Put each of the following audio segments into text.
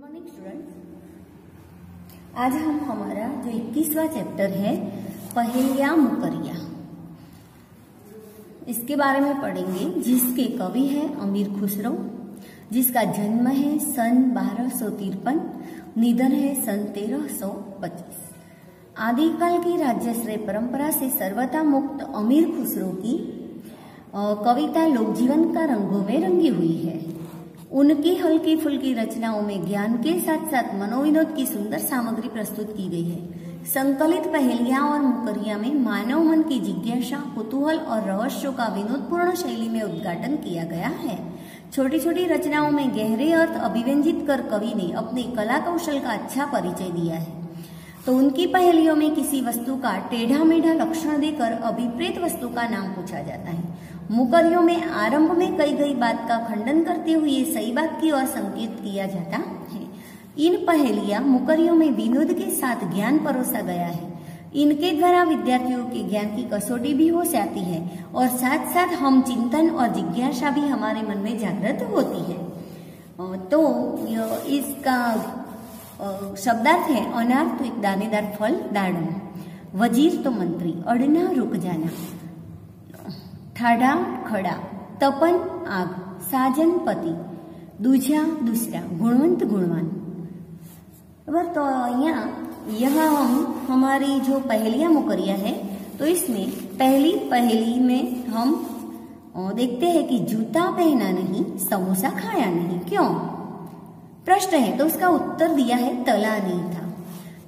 Morning students, आज हम हमारा जो 21वां चैप्टर है पहेलियां मुकरिया, इसके बारे में पढ़ेंगे, जिसके कवि है अमीर खुसरो, जिसका जन्म है सन 1253, निधन है सन 1325। आदिकाल की राज्याश्रय परंपरा से सर्वथा मुक्त अमीर खुसरो की कविता लोकजीवन का रंगों में रंगी हुई है। उनकी हल्की फुल्की रचनाओं में ज्ञान के साथ साथ मनोविनोद की सुंदर सामग्री प्रस्तुत की गई है। संकलित पहेलियां और मुकरिया में मानव मन की जिज्ञासा, कुतूहल और रहस्यों का विनोदपूर्ण शैली में उद्घाटन किया गया है। छोटी छोटी रचनाओं में गहरे अर्थ अभिव्यंजित कर कवि ने अपने कला कौशल का अच्छा परिचय दिया है। तो उनकी पहेलियों में किसी वस्तु का टेढ़ा मेढ़ा लक्षण देकर अभिप्रेत वस्तु का नाम पूछा जाता है। मुकरियों में आरंभ में कई गई बात का खंडन करते हुए सही बात की ओर संकेत किया जाता है। इन पहेलियां मुकरियों में विनोद के साथ ज्ञान परोसा गया है। इनके द्वारा विद्यार्थियों के ज्ञान की कसौटी भी हो जाती है और साथ साथ हम चिंतन और जिज्ञासा भी हमारे मन में जागृत होती है। तो इसका शब्दार्थ है अनार तो एक दानेदार फल दाड़म, वजीर तो मंत्री, अड़ना रुक जाना, ठाडा खड़ा, तपन आग, साजन पति, दूजा दूसरा, गुणवंत गुणवान। बराबर। तो यहाँ हम हमारी जो पहेलियां मुकरिया है, तो इसमें पहली पहेली में हम देखते हैं कि जूता पहना नहीं, समोसा खाया नहीं, क्यों? प्रश्न है, तो उसका उत्तर दिया है तला नहीं था।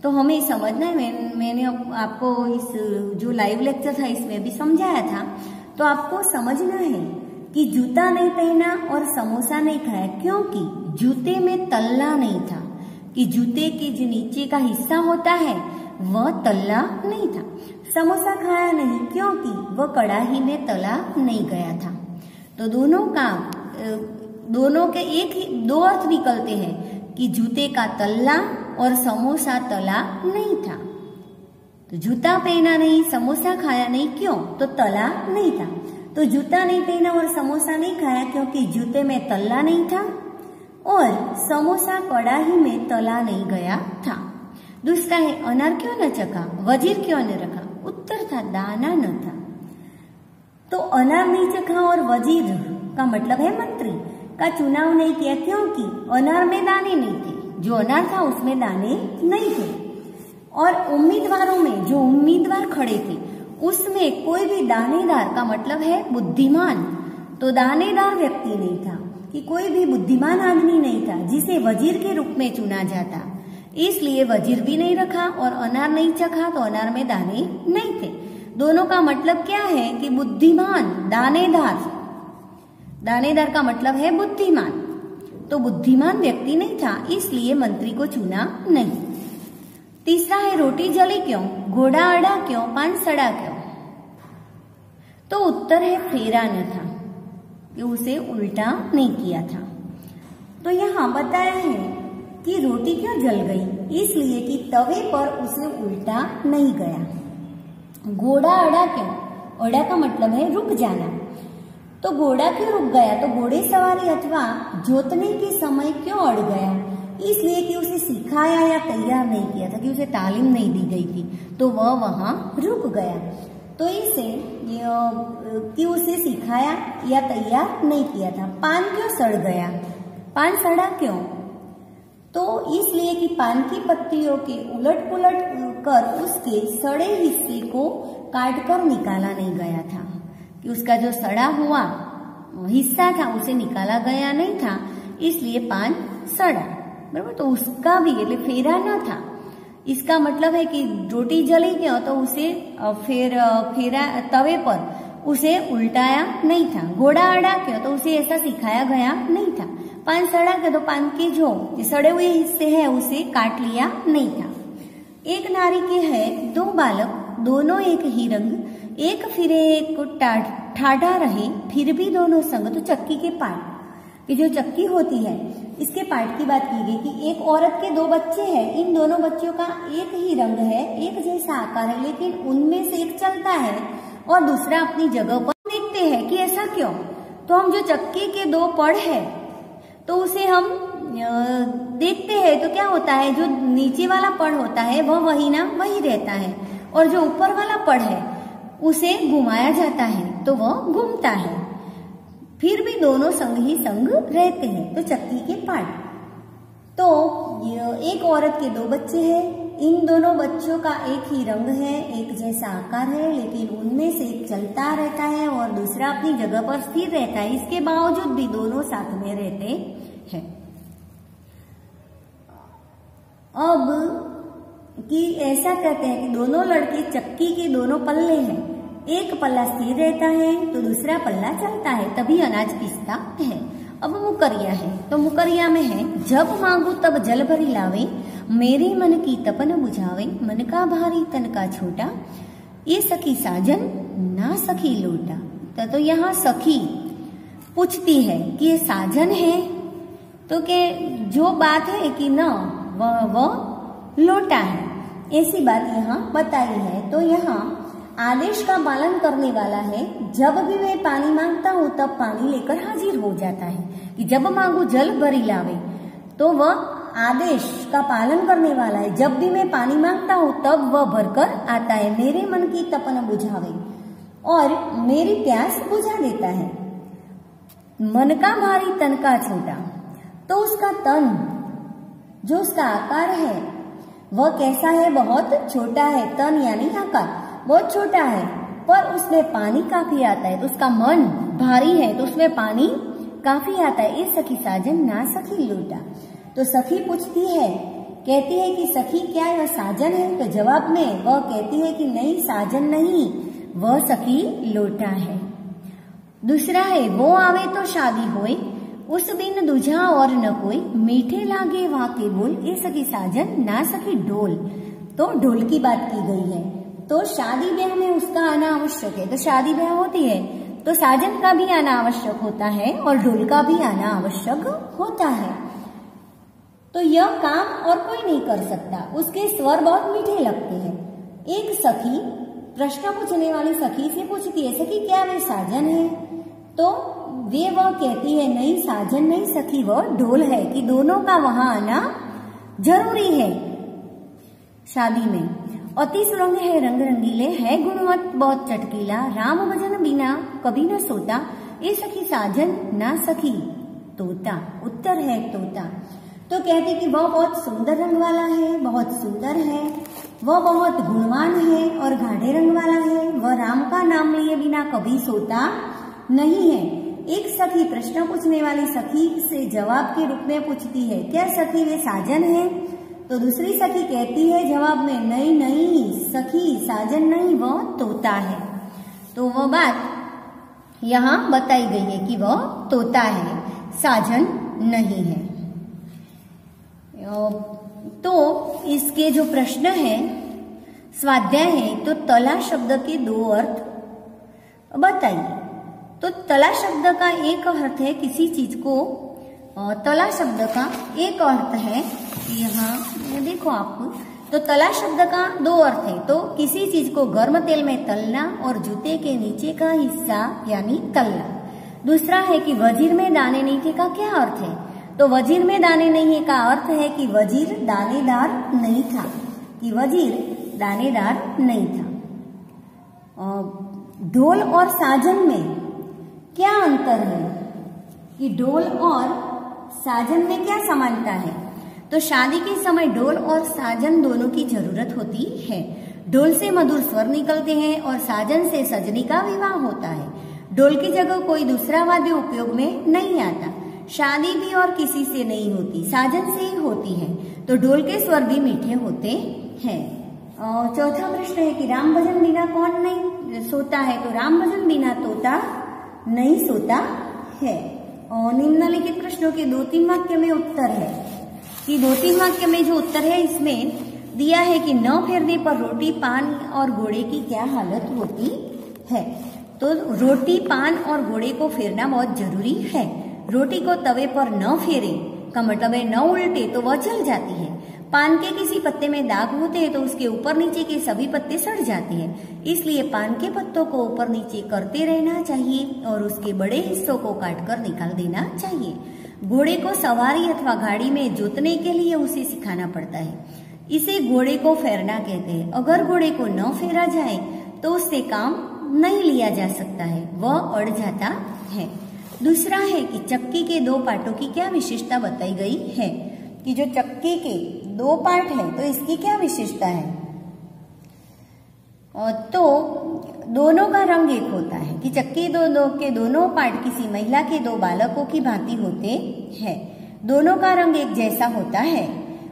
तो हमें समझना है, मैंने आपको इस जो लाइव लेक्चर था इसमें भी समझाया था। तो आपको समझना है कि जूता नहीं पहना और समोसा नहीं खाया, क्योंकि जूते में तल्ला नहीं था, कि जूते के जो नीचे का हिस्सा होता है वह तल्ला नहीं था। समोसा खाया नहीं क्योंकि वह कड़ाही में तला नहीं गया था। तो दोनों के एक ही दो अर्थ निकलते हैं कि जूते का तल्ला और समोसा तला नहीं था। तो जूता पहना नहीं, समोसा खाया नहीं, क्यों? तो तला नहीं था। तो जूता नहीं पहना और समोसा नहीं खाया क्योंकि जूते में तल्ला नहीं था और समोसा कड़ाही में तला नहीं गया था। दूसरा है अनार क्यों न चखा, वजीर क्यों न रखा? उत्तर था दाना न था। तो अनार नहीं चखा और वजीर का मतलब है मंत्री का चुनाव नहीं किया क्योंकि अनार में दाने नहीं थे, जो अनार था उसमें दाने नहीं थे। और उम्मीदवारों में जो उम्मीदवार खड़े थे उसमें कोई भी दानेदार का मतलब है बुद्धिमान, तो दानेदार व्यक्ति नहीं था, कि कोई भी बुद्धिमान आदमी नहीं था जिसे वजीर के रूप में चुना जाता। इसलिए वजीर भी नहीं रखा और अनार नहीं चखा, तो अनार में दाने नहीं थे। दोनों का मतलब क्या है कि बुद्धिमान, दानेदार का मतलब है बुद्धिमान, तो बुद्धिमान व्यक्ति नहीं था, इसलिए मंत्री को चुना नहीं। तीसरा है रोटी जली क्यों, घोड़ा अड़ा क्यों, पान सड़ा क्यों? तो उत्तर है फेरा न था, कि उसे उल्टा नहीं किया था। तो यहाँ बताया है कि रोटी क्यों जल गई, इसलिए कि तवे पर उसे उल्टा नहीं गया। घोड़ा अड़ा क्यों, अड़ा का मतलब है रुक जाना, तो घोड़ा क्यों रुक गया? तो घोड़े सवारी अथवा जोतने के समय क्यों अड़ गया? इसलिए कि उसे सिखाया या तैयार नहीं किया था, कि उसे तालीम नहीं दी गई थी, तो वह वहां रुक गया। तो इसे कि उसे सिखाया या तैयार नहीं किया था। पान क्यों सड़ गया, पान सड़ा क्यों? तो इसलिए कि पान की पत्तियों के उलट पुलट कर उसके सड़े हिस्से को काटकर निकाला नहीं गया था, कि उसका जो सड़ा हुआ हिस्सा था उसे निकाला गया नहीं था, इसलिए पान सड़ा। बराबर। तो उसका भी એટલે फेरा न था। इसका मतलब है कि रोटी जली क्यों, तो उसे फेरा तवे पर उसे उल्टाया नहीं था। घोड़ा अड़ा क्यों, तो उसे ऐसा सिखाया गया नहीं था। पान सड़ा क्यों, तो पान के जो सड़े हुए हिस्से हैं उसे काट लिया नहीं था। एक नारी के है दो बालक, दोनों एक ही रंग, एक फिरे एक को ठाढ़ा रहे, फिर भी दोनों संग। तो चक्की के पार्ट की जो चक्की होती है इसके पार्ट की बात की गई कि एक औरत के दो बच्चे हैं, इन दोनों बच्चों का एक ही रंग है, एक जैसा आकार है, लेकिन उनमें से एक चलता है और दूसरा अपनी जगह पर। देखते हैं कि ऐसा क्यों। तो हम जो चक्की के दो पड़ है तो उसे हम देखते हैं तो क्या होता है, जो नीचे वाला पड़ होता है वह वही ना वही रहता है, और जो ऊपर वाला पड़ है उसे घुमाया जाता है तो वह घूमता है। फिर भी दोनों संग ही संग रहते हैं। तो चक्की के पार्ट। तो एक औरत के 2 बच्चे हैं। इन दोनों बच्चों का एक ही रंग है, एक जैसा आकार है, लेकिन उनमें से एक चलता रहता है और दूसरा अपनी जगह पर स्थिर रहता है। इसके बावजूद भी दोनों साथ में रहते हैं। अब कि ऐसा कहते हैं कि दोनों लड़के चक्की के दोनों पल्ले हैं, एक पल्ला स्थिर रहता है तो दूसरा पल्ला चलता है, तभी अनाज पिसता है। अब मुकरिया है, तो मुकरिया में है, जब मांगू तब जल भरी लावे, मेरे मन की तपन बुझावे, मन का भारी तन का छोटा, ये सखी साजन ना सखी लोटा। तो यहाँ सखी पूछती है कि ये साजन है, तो के जो बात है कि न वह लोटा है, ऐसी बात यहाँ बताई है। तो यहाँ आदेश का पालन करने वाला है। जब भी मैं पानी मांगता हूँ तब पानी लेकर हाजिर हो जाता है, कि जब मांगू जल भरी लावे, तो वह आदेश का पालन करने वाला है। जब भी मैं पानी मांगता हूँ तब वह भरकर आता है, मेरे मन की तपन बुझावे और मेरी प्यास बुझा देता है। मन का भारी तन का छोटा, तो उसका तन जो उसका आकार है वह कैसा है, बहुत छोटा है। तन यानी आकार बहुत छोटा है, पर उसमें पानी काफी आता है। तो उसका मन भारी है तो उसमें पानी काफी आता है। इस सखी साजन ना सखी लोटा। तो सखी पूछती है, कहती है कि सखी क्या यह साजन है? तो जवाब में वह कहती है कि नहीं, साजन नहीं, वह सखी लोटा है। दूसरा है, वो आवे तो शादी होए, उस दिन दूजा और न कोई, मीठे लागे वाके बोल, ये सखी साजन ना सखी ढोल। तो ढोल की बात की गई है। तो शादी ब्याह में उसका आना आवश्यक है। तो शादी ब्याह होती है तो साजन का भी आना आवश्यक होता है और ढोल का भी आना आवश्यक होता है। तो यह काम और कोई नहीं कर सकता। उसके स्वर बहुत मीठे लगते हैं। एक सखी प्रश्न पूछने वाली सखी से पूछती है, सखी क्या वे साजन है? तो वह कहती है, नहीं साजन नहीं सखी, वह ढोल है। कि दोनों का वहां आना जरूरी है शादी में। अति सुरंग है रंग रंगीले, है गुणवत बहुत चटकीला, राम भजन बिना कभी न सोता, ये सखी साजन ना सखी तोता। उत्तर है तोता। तो कहते कि वह बहुत सुंदर रंग वाला है, बहुत सुंदर है, वह बहुत गुणवान है और गाढ़े रंग वाला है, वह राम का नाम लिए बिना कभी सोता नहीं है। एक सखी प्रश्न पूछने वाली सखी से जवाब के रूप में पूछती है, क्या सखी वे साजन है? तो दूसरी सखी कहती है जवाब में, नहीं नहीं सखी साजन नहीं, वह तोता है। तो वह बात यहाँ बताई गई है कि वह तोता है, साजन नहीं है। तो इसके जो प्रश्न है स्वाध्याय है, तो तला शब्द के 2 अर्थ बताइए। तो तला शब्द का एक अर्थ है किसी चीज को, तला शब्द का एक अर्थ है, यहाँ देखो आप, तो तला शब्द का 2 अर्थ है। तो किसी चीज को गर्म तेल में तलना और जूते के नीचे का हिस्सा यानी तलना। दूसरा है कि वजीर में दाने नहीं थे का क्या अर्थ है? तो वजीर में दाने नहीं है का अर्थ है कि वजीर दानेदार नहीं था, कि वजीर दानेदार नहीं था। ढोल और साजन में क्या अंतर है? कि ढोल और साजन में क्या समानता है? तो शादी के समय ढोल और साजन दोनों की जरूरत होती है। ढोल से मधुर स्वर निकलते हैं और साजन से सजनी का विवाह होता है। ढोल की जगह कोई दूसरा वाद्य उपयोग में नहीं आता। शादी भी और किसी से नहीं होती, साजन से ही होती है। तो ढोल के स्वर भी मीठे होते हैं। और चौथा प्रश्न है कि राम भजन बिना कौन नहीं सोता है? तो राम भजन बिना तोता नहीं सोता है। और निम्नलिखित प्रश्नों के 2-3 वाक्य में उत्तर है, कि 2-3 वाक्य में जो उत्तर है इसमें दिया है कि न फेरने पर रोटी पान और घोड़े की क्या हालत होती है। तो रोटी पान और घोड़े को फेरना बहुत जरूरी है। रोटी को तवे पर न फेरे का मतलब है न उल्टे तो वह जल जाती है। पान के किसी पत्ते में दाग होते हैं तो उसके ऊपर नीचे के सभी पत्ते सड़ जाते हैं। इसलिए पान के पत्तों को ऊपर नीचे करते रहना चाहिए और उसके बड़े हिस्सों को काटकर निकाल देना चाहिए। घोड़े को सवारी अथवा गाड़ी में जोतने के लिए उसे सिखाना पड़ता है। इसे घोड़े को फेरना कहते हैं। अगर घोड़े को न फेरा जाए तो उससे काम नहीं लिया जा सकता है, वह अड़ जाता है। दूसरा है कि चक्की के दो पार्टों की क्या विशेषता बताई गई है, कि जो चक्की के दो पार्ट है तो इसकी क्या विशेषता है, तो दोनों का रंग एक होता है, कि चक्की के दोनों पार्ट किसी महिला के दो बालकों की भांति होते हैं। दोनों का रंग एक जैसा होता है,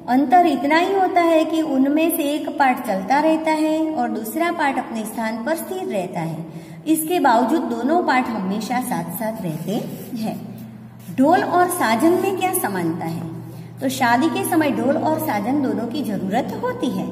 अंतर इतना ही होता है कि उनमें से एक पार्ट चलता रहता है और दूसरा पार्ट अपने स्थान पर स्थिर रहता है। इसके बावजूद दोनों पार्ट हमेशा साथ साथ रहते हैं। ढोल और साजन में क्या समानता है, तो शादी के समय ढोल और साजन दोनों की जरूरत होती है।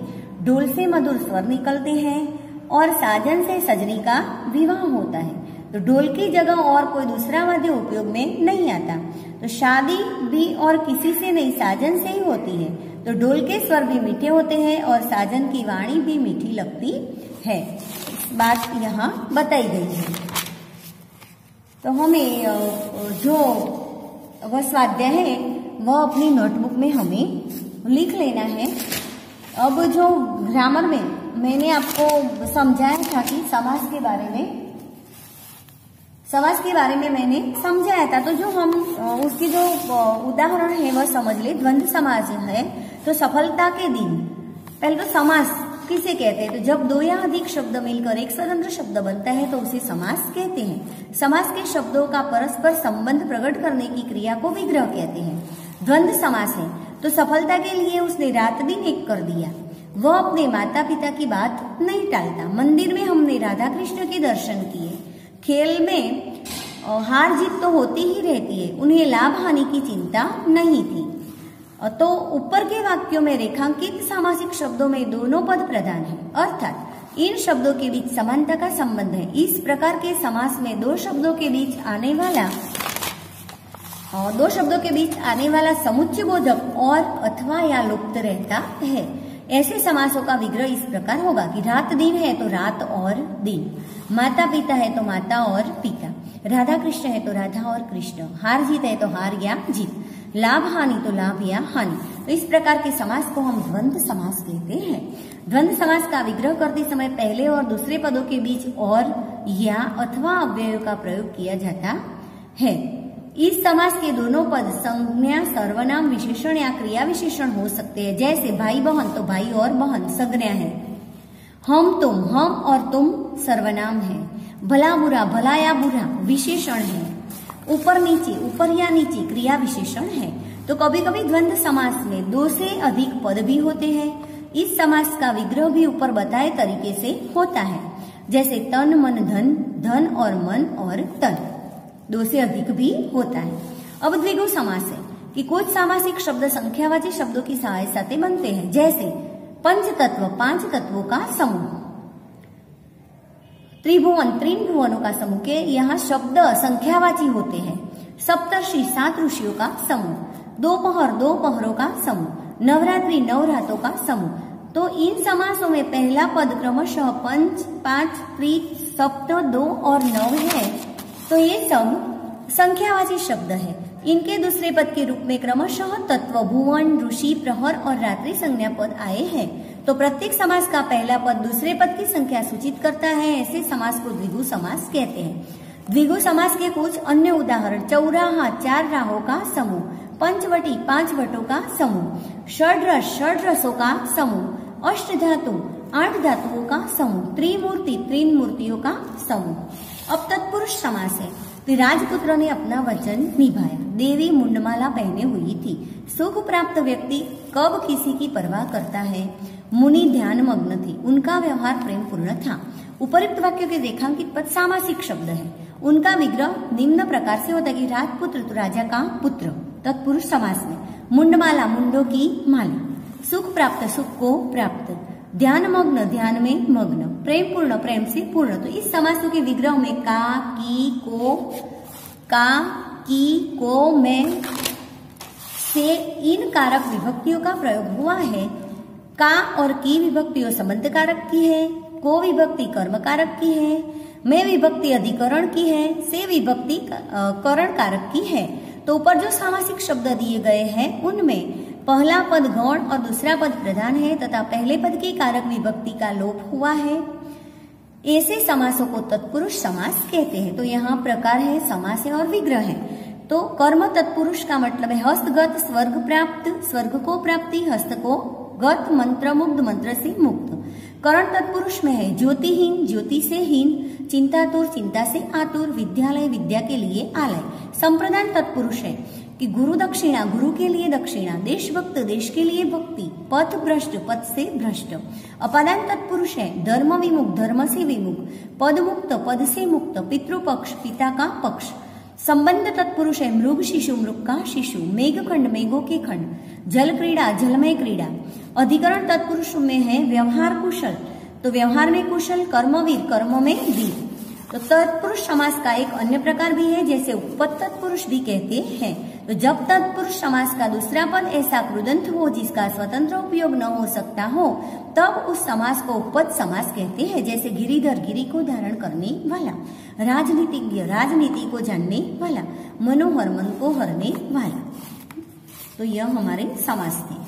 ढोल से मधुर स्वर निकलते हैं और साजन से सजनी का विवाह होता है। तो ढोल की जगह और कोई दूसरा वाद्य उपयोग में नहीं आता। तो शादी भी और किसी से नहीं, साजन से ही होती है। तो ढोल के स्वर भी मीठे होते हैं और साजन की वाणी भी मीठी लगती है। बात यहाँ बताई गई है। तो हमें जो वह स्वाध्याय है वह अपनी नोटबुक में हमें लिख लेना है। अब जो ग्रामर में मैंने आपको समझाया था कि समास के बारे में मैंने समझाया था, तो जो हम उसकी जो उदाहरण है वह समझ ले। द्वंद्व समास है तो सफलता के दिन, पहले तो समास किसे कहते हैं, तो जब दो या अधिक शब्द मिलकर एक स्वतंत्र शब्द बनता है तो उसे समास कहते हैं। समास के शब्दों का परस्पर संबंध प्रकट करने की क्रिया को विग्रह कहते हैं। द्वंद्व समास है तो सफलता के लिए उसने रात दिन एक कर दिया। वह अपने माता पिता की बात नहीं टालता। मंदिर में हमने राधा कृष्ण के दर्शन किए। खेल में हार जीत तो होती ही रहती है, उन्हें लाभ हानि की चिंता नहीं थी। तो ऊपर के वाक्यों में रेखांकित सामासिक शब्दों में दोनों पद प्रधान है, अर्थात इन शब्दों के बीच समानता का संबंध है। इस प्रकार के समास में दो शब्दों के बीच आने वाला समुच्चय बोधक और अथवा या लुप्त रहता है। ऐसे समासों का विग्रह इस प्रकार होगा कि रात दिन है तो रात और दिन, माता पिता है तो माता और पिता, राधा कृष्ण है तो राधा और कृष्ण, हार जीत है तो हार या जीत, लाभ हानि तो लाभ या हानि। तो इस प्रकार के समास को हम द्वंद्व समास कहते हैं। द्वंद्व समास का विग्रह करते समय पहले और दूसरे पदों के बीच और या अथवा अव्यय का प्रयोग किया जाता है। इस समास के दोनों पद संज्ञा, सर्वनाम, विशेषण या क्रिया विशेषण हो सकते हैं। जैसे भाई बहन तो भाई और बहन संज्ञा है, हम तुम, हम और तुम सर्वनाम है, भला बुरा, भला या बुरा विशेषण है, ऊपर नीचे, ऊपर या नीचे क्रिया विशेषण है। तो कभी कभी द्वंद्व समास में दो से अधिक पद भी होते हैं। इस समास का विग्रह भी ऊपर बताए तरीके से होता है, जैसे तन मन धन, धन और मन और तन, दो से अधिक भी होता है। अब द्विगु समास है कि कुछ सामासिक शब्द संख्यावाची शब्दों की सहायता से बनते हैं, जैसे पंच तत्व, पांच तत्वों का समूह, त्रिभुवन, तीन भुवनों का समूह के यहाँ शब्द संख्यावाची होते हैं। सप्तर्षि, सात ऋषियों का समूह, दोपहर, दो पहरों का समूह, नवरात्रि, नवरातों का समूह। तो इन समासों में पहला पद क्रमशः पंच, पांच, त्रि, सप्त, दो और नव है, तो ये सब संख्यावाची शब्द है। इनके दूसरे पद के रूप में क्रमशः तत्व, भुवन, ऋषि, प्रहर और रात्रि संज्ञा पद आए हैं। तो प्रत्येक समास का पहला पद दूसरे पद की संख्या सूचित करता है। ऐसे समास को द्विगु समास कहते हैं। द्विगु समास के कुछ अन्य उदाहरण: चौराहा, चार राहों का समूह, पंचवटी, पांच वटों का समूह, षड्रस, षड्रसों का समूह, अष्टधातु, आठ धातुओं का समूह, त्रिमूर्ति, तीन मूर्तियों का समूह। अब तत्पुरुष समास है। राजपुत्र ने अपना वचन निभाया, देवी मुंडमाला पहने हुई थी, सुख प्राप्त व्यक्ति कब किसी की परवाह करता है, मुनि ध्यान मग्न थे, उनका व्यवहार प्रेम पूर्ण था। उपरोक्त वाक्यों के रेखांकित पद सामासिक शब्द है। उनका विग्रह निम्न प्रकार से होता है कि राजपुत्र तो राजा का पुत्र, तत्पुरुष समास में, मुंडमाला, मुंडों की माला, सुख प्राप्त, सुख को प्राप्त, ध्यान मग्न, ध्यान में मग्न, प्रेम पूर्ण, प्रेम से पूर्ण। तो इस समासों के विग्रह में का, की, को, में से इन कारक विभक्तियों का प्रयोग हुआ है। का और की विभक्तियों संबंध कारक की है, को विभक्ति कर्म कारक की है, में विभक्ति अधिकरण की है, से विभक्ति करण कारक की है। तो ऊपर जो सामासिक शब्द दिए गए हैं उनमें पहला पद गौण और दूसरा पद प्रधान है तथा पहले पद की कारक विभक्ति का लोप हुआ है। ऐसे समासों को तत्पुरुष समास कहते हैं। तो यहाँ प्रकार है, समास है और विग्रह है। तो कर्म तत्पुरुष का मतलब है हस्तगत स्वर्ग प्राप्त, स्वर्ग को प्राप्ति, हस्त को गत, मंत्र मुग्ध, मंत्र से मुक्त। करण तत्पुरुष में है ज्योतिहीन, ज्योति से हीन, चिंतातुर, चिंता से आतुर, विद्यालय, विद्या के लिए आलय। संप्रदान तत्पुरुष है कि गुरु दक्षिणा, गुरु के लिए दक्षिणा, देशभक्त, देश के लिए भक्ति, पथ भ्रष्ट, पथ से भ्रष्ट। अपादान तत्पुरुष है धर्म विमुख, धर्म से विमुख, पद मुक्त, पद से मुक्त, पितृपक्ष, पिता का पक्ष। संबंध तत्पुरुष है मृग शिशु, मृग का शिशु, मेघखंड, मेघों के खंड, जल क्रीड़ा, जलमय क्रीड़ा। अधिकरण तत्पुरुष में है व्यवहार कुशल, तो व्यवहार में कुशल, कर्मवीर, कर्म में वीर। तो तत्पुरुष समास का एक अन्य प्रकार भी है जैसे उपपद तत्पुरुष भी कहते हैं। तो जब तत्पुरुष समास का दूसरा पद ऐसा कृदंत हो जिसका स्वतंत्र उपयोग न हो सकता हो तब उस समास को उपपद समास कहते हैं। जैसे गिरिधर, गिरि को धारण करने वाला, राजनीतिज्ञ, राजनीति को जानने वाला, मनोहर, मन को हरने वाला। तो यह हमारे समास थे।